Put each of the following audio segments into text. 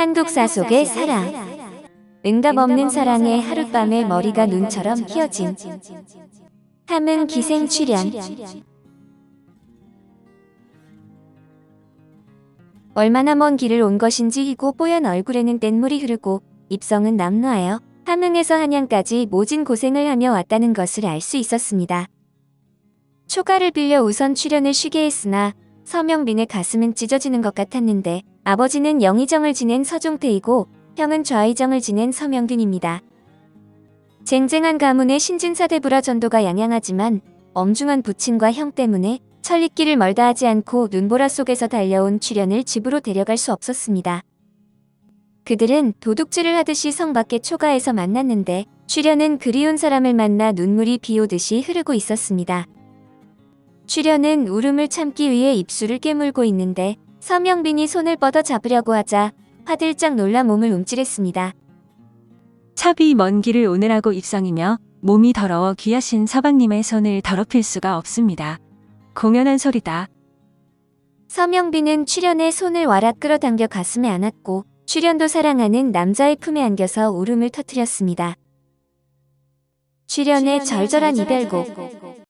한국사 속의 사랑. 응답 없는 사랑에 하룻밤에 머리가 눈처럼 휘어진 함흥 기생 출연. 얼마나 먼 길을 온 것인지 희고 뽀얀 얼굴에는 뗏물이 흐르고 입성은 남루하여 함흥에서 한양까지 모진 고생을 하며 왔다는 것을 알 수 있었습니다. 초가를 빌려 우선 출연을 쉬게 했으나 서명빈의 가슴은 찢어지는 것 같았는데 아버지는 영의정을 지낸 서종태이고 형은 좌의정을 지낸 서명빈입니다. 쟁쟁한 가문의 신진사대부라 전도가 양양하지만 엄중한 부친과 형 때문에 천리길을 멀다 하지 않고 눈보라 속에서 달려온 출연을 집으로 데려갈 수 없었습니다. 그들은 도둑질을 하듯이 성 밖의 초가에서 만났는데 출연은 그리운 사람을 만나 눈물이 비오듯이 흐르고 있었습니다. 출연은 울음을 참기 위해 입술을 깨물고 있는데 서명빈이 손을 뻗어 잡으려고 하자 화들짝 놀라 몸을 움찔했습니다. 첩이 먼 길을 오느라고 입성이며 몸이 더러워 귀하신 서방님의 손을 더럽힐 수가 없습니다. 공연한 소리다. 서명빈은 출연의 손을 와락 끌어당겨 가슴에 안았고 출연도 사랑하는 남자의 품에 안겨서 울음을 터뜨렸습니다. 출연의 절절한 이별곡.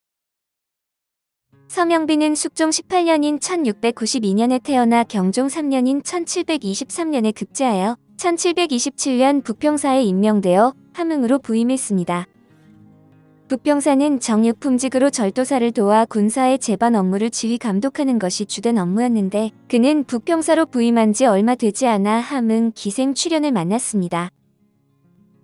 서명빈은 숙종 18년인 1692년에 태어나 경종 3년인 1723년에 급제하여 1727년 부평사에 임명되어 함흥으로 부임했습니다. 부평사는 정육품직으로 절도사를 도와 군사의 재반 업무를 지휘 감독하는 것이 주된 업무였는데 그는 부평사로 부임한 지 얼마 되지 않아 함흥 기생 출연을 만났습니다.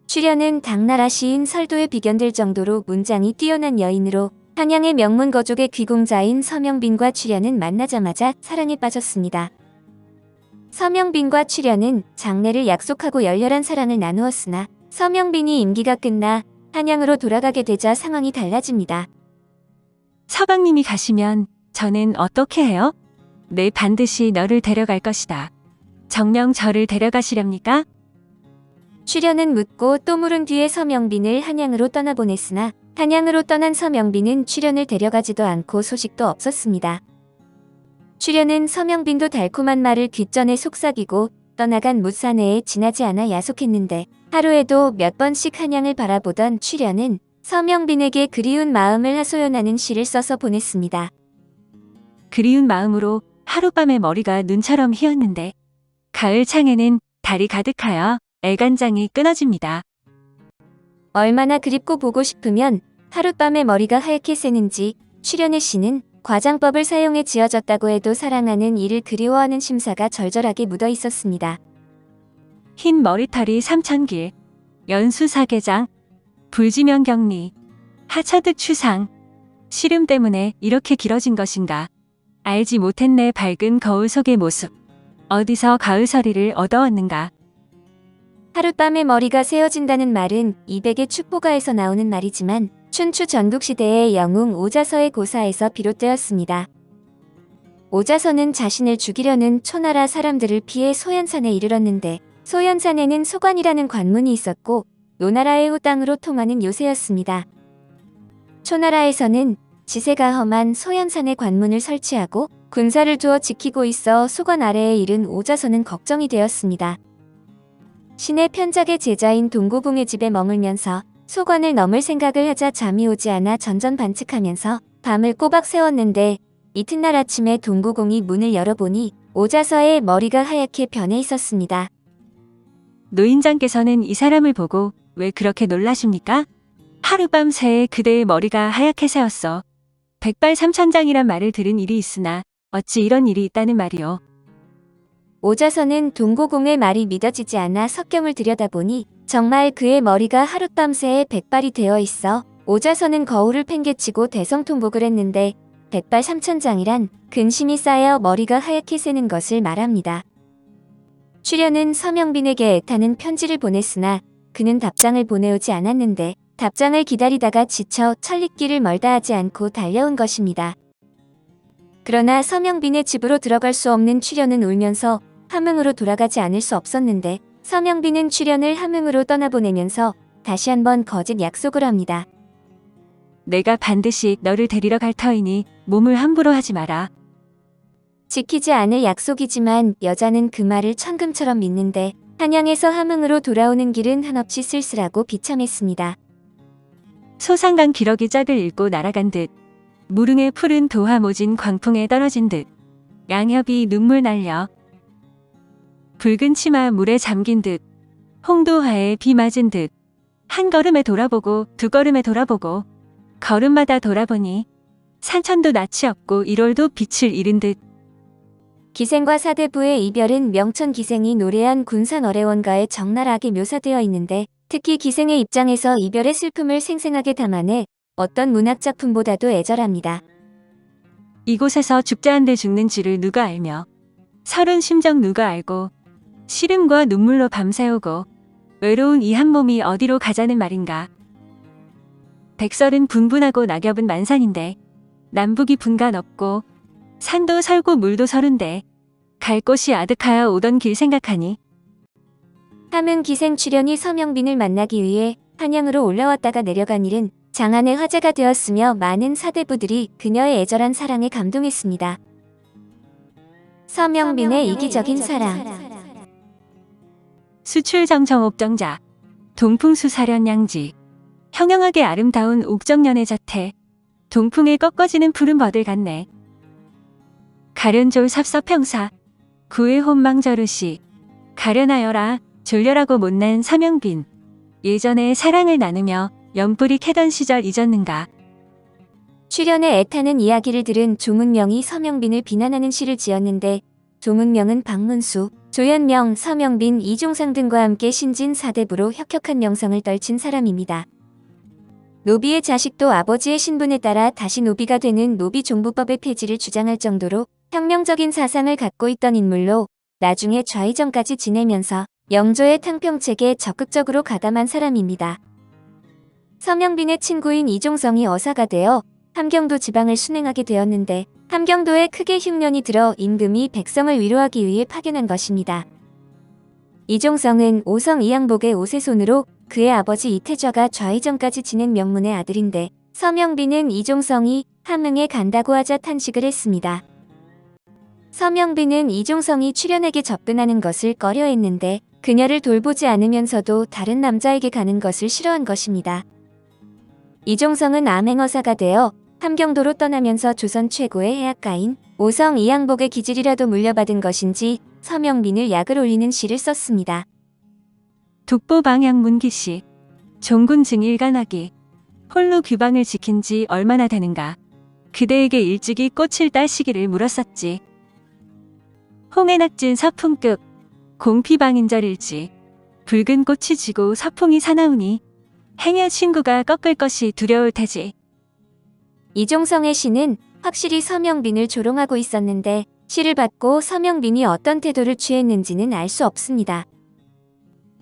출연은 당나라 시인 설도에 비견될 정도로 문장이 뛰어난 여인으로 한양의 명문 거족의 귀공자인 서명빈과 출연은 만나자마자 사랑에 빠졌습니다. 서명빈과 출연은 장래를 약속하고 열렬한 사랑을 나누었으나 서명빈이 임기가 끝나 한양으로 돌아가게 되자 상황이 달라집니다. 서방님이 가시면 저는 어떻게 해요? 네, 반드시 너를 데려갈 것이다. 정녕 저를 데려가시렵니까? 출연은 묻고 또 물은 뒤에 서명빈을 한양으로 떠나보냈으나 한양으로 떠난 서명빈은 출연을 데려가지도 않고 소식도 없었습니다. 출연은 서명빈도 달콤한 말을 귓전에 속삭이고 떠나간 무사내에 지나지 않아 야속했는데 하루에도 몇 번씩 한양을 바라보던 출연은 서명빈에게 그리운 마음을 하소연하는 시를 써서 보냈습니다. 그리운 마음으로 하룻밤에 머리가 눈처럼 휘었는데 가을 창에는 달이 가득하여 애간장이 끊어집니다. 얼마나 그립고 보고 싶으면 하룻밤에 머리가 하얗게 새는지 출연의 시는 과장법을 사용해 지어졌다고 해도 사랑하는 이를 그리워하는 심사가 절절하게 묻어 있었습니다. 흰 머리털이 3000길, 연수사계장, 불지명경리, 하차득 추상. 시름 때문에 이렇게 길어진 것인가. 알지 못했네 밝은 거울 속의 모습. 어디서 가을서리를 얻어왔는가. 하룻밤에 머리가 새어진다는 말은 이백의 축보가에서 나오는 말이지만 춘추 전국시대의 영웅 오자서의 고사에서 비롯되었습니다. 오자서는 자신을 죽이려는 초나라 사람들을 피해 소현산에 이르렀는데 소현산에는 소관이라는 관문이 있었고 노나라의 호당으로 통하는 요새였습니다. 초나라에서는 지세가 험한 소현산에 관문을 설치하고 군사를 두어 지키고 있어 소관 아래에 이른 오자서는 걱정이 되었습니다. 신의 편작의 제자인 동고공의 집에 머물면서 소관을 넘을 생각을 하자 잠이 오지 않아 전전반측하면서 밤을 꼬박 새웠는데 이튿날 아침에 동고공이 문을 열어보니 오자서의 머리가 하얗게 변해 있었습니다. 노인장께서는 이 사람을 보고 왜 그렇게 놀라십니까? 하룻밤 새에 그대의 머리가 하얗게 새었어. 백발삼천장이란 말을 들은 일이 있으나 어찌 이런 일이 있다는 말이오. 오자서는 동고공의 말이 믿어지지 않아 석경을 들여다보니 정말 그의 머리가 하룻밤 새에 백발이 되어 있어 오자서는 거울을 팽개치고 대성통곡을 했는데 백발삼천장이란 근심이 쌓여 머리가 하얗게 새는 것을 말합니다. 출연은 서명빈에게 애타는 편지를 보냈으나 그는 답장을 보내오지 않았는데 답장을 기다리다가 지쳐 천리길을 멀다 하지 않고 달려온 것입니다. 그러나 서명빈의 집으로 들어갈 수 없는 출연은 울면서 함흥으로 돌아가지 않을 수 없었는데 서명빈은 출연을 함흥으로 떠나보내면서 다시 한번 거짓 약속을 합니다. 내가 반드시 너를 데리러 갈 터이니 몸을 함부로 하지 마라. 지키지 않을 약속이지만 여자는 그 말을 천금처럼 믿는데 한양에서 함흥으로 돌아오는 길은 한없이 쓸쓸하고 비참했습니다. 소상강 기러기 짝을 잃고 날아간 듯 무릉의 푸른 도화 모진 광풍에 떨어진 듯 양협이 눈물 날려 붉은 치마 물에 잠긴 듯 홍도화에 비 맞은 듯 한 걸음에 돌아보고 두 걸음에 돌아보고 걸음마다 돌아보니 산천도 낯이 없고 1월도 빛을 잃은 듯. 기생과 사대부의 이별은 명천 기생이 노래한 군산 어뢰원가에 적나라하게 묘사되어 있는데 특히 기생의 입장에서 이별의 슬픔을 생생하게 담아내 어떤 문학작품보다도 애절합니다. 이곳에서 죽자 한들 죽는지를 누가 알며 서른 심정 누가 알고 시름과 눈물로 밤새우고 외로운 이 한 몸이 어디로 가자는 말인가. 백설은 분분하고 낙엽은 만산인데 남북이 분간 없고 산도 설고 물도 서른데 갈 곳이 아득하여 오던 길 생각하니 함흥 기생 출연이 서명빈을 만나기 위해 한양으로 올라왔다가 내려간 일은 장안의 화제가 되었으며 많은 사대부들이 그녀의 애절한 사랑에 감동했습니다. 서명빈의 이기적인 사랑. 수출정정 옥정자 동풍수사련 양지 형형하게 아름다운 옥정년의 자태 동풍에 꺾어지는 푸른 버들 같네. 가련졸 섭섭평사 구의 혼망저르시 가련하여라 졸려라고 못난 서명빈 예전에 사랑을 나누며 연불이 캐던 시절 잊었는가. 출연에 애타는 이야기를 들은 조문명이 서명빈을 비난하는 시를 지었는데 조문명은 박문수, 조현명, 서명빈, 이종상 등과 함께 신진 사대부로 혁혁한 명성을 떨친 사람입니다. 노비의 자식도 아버지의 신분에 따라 다시 노비가 되는 노비종부법의 폐지를 주장할 정도로 혁명적인 사상을 갖고 있던 인물로 나중에 좌의정까지 지내면서 영조의 탕평책에 적극적으로 가담한 사람입니다. 서명빈의 친구인 이종성이 어사가 되어 함경도 지방을 순행하게 되었는데 함경도에 크게 흉년이 들어 임금이 백성을 위로하기 위해 파견한 것입니다. 이종성은 오성 이양복의 오세손으로 그의 아버지 이태좌가 좌의정까지 지낸 명문의 아들인데 서명빈은 이종성이 함흥에 간다고 하자 탄식을 했습니다. 서명빈은 이종성이 출연에게 접근하는 것을 꺼려했는데 그녀를 돌보지 않으면서도 다른 남자에게 가는 것을 싫어한 것입니다. 이종성은 암행어사가 되어 함경도로 떠나면서 조선 최고의 해학가인 오성 이양복의 기질이라도 물려받은 것인지 서명빈을 약을 올리는 시를 썼습니다. 독보방향 문기시 종군 증일간하기 홀로 규방을 지킨 지 얼마나 되는가. 그대에게 일찍이 꽃을 딸 시기를 물었었지. 홍해낙진 서풍급 공피방인절일지 붉은 꽃이 지고 서풍이 사나우니 행여 친구가 꺾을 것이 두려울 테지. 이종성의 시는 확실히 서명빈을 조롱하고 있었는데 시를 받고 서명빈이 어떤 태도를 취했는지는 알 수 없습니다.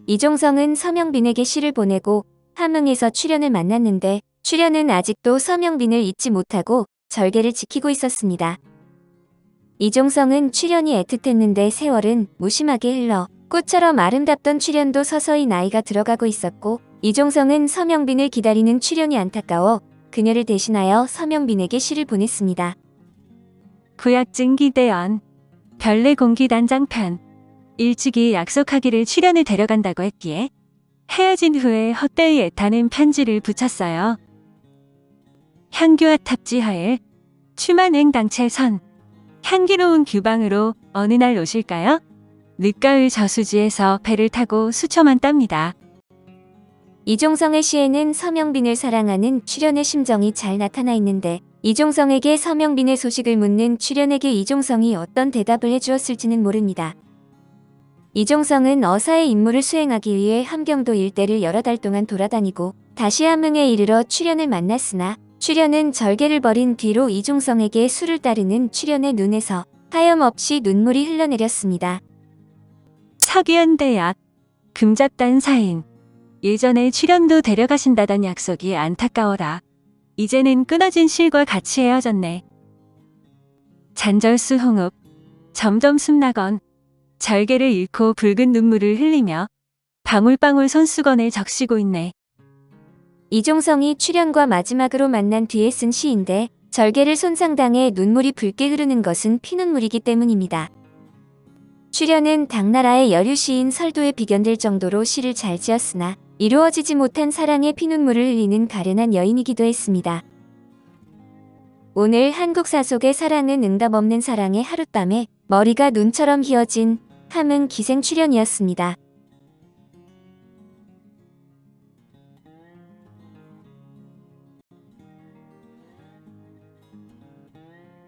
이종성은 서명빈에게 시를 보내고 함흥에서 출연을 만났는데 출연은 아직도 서명빈을 잊지 못하고 절개를 지키고 있었습니다. 이종성은 출연이 애틋했는데 세월은 무심하게 흘러 꽃처럼 아름답던 출연도 서서히 나이가 들어가고 있었고 이종성은 서명빈을 기다리는 출연이 안타까워 그녀를 대신하여 서명빈에게 시를 보냈습니다. 구약증 기대연 별내 공기단장편 일찍이 약속하기를 출연을 데려간다고 했기에 헤어진 후에 헛되이 애타는 편지를 붙였어요. 향교와 탑지하에 추만행 당채선 향기로운 규방으로 어느 날 오실까요? 늦가을 저수지에서 배를 타고 수초만 땁니다. 이종성의 시에는 서명빈을 사랑하는 출연의 심정이 잘 나타나 있는데 이종성에게 서명빈의 소식을 묻는 출연에게 이종성이 어떤 대답을 해주었을지는 모릅니다. 이종성은 어사의 임무를 수행하기 위해 함경도 일대를 여러 달 동안 돌아다니고 다시 함흥에 이르러 출연을 만났으나 출연은 절개를 벌인 뒤로 이종성에게 수를 따르는 출연의 눈에서 하염없이 눈물이 흘러내렸습니다. 서기현대약 금잡단 사인 예전에 출연도 데려가신다던 약속이 안타까워라. 이제는 끊어진 실과 같이 헤어졌네. 잔절수 홍읍 점점 숨나건 절개를 잃고 붉은 눈물을 흘리며 방울방울 손수건을 적시고 있네. 이종성이 출연과 마지막으로 만난 뒤에 쓴 시인데 절개를 손상당해 눈물이 붉게 흐르는 것은 피눈물이기 때문입니다. 출연은 당나라의 여류시인 설도에 비견될 정도로 시를 잘 지었으나 이루어지지 못한 사랑의 피눈물을 흘리는 가련한 여인이기도 했습니다. 오늘 한국사 속의 사랑은 응답 없는 사랑의 하룻밤에 머리가 눈처럼 휘어진 함흥 기생 출연이었습니다.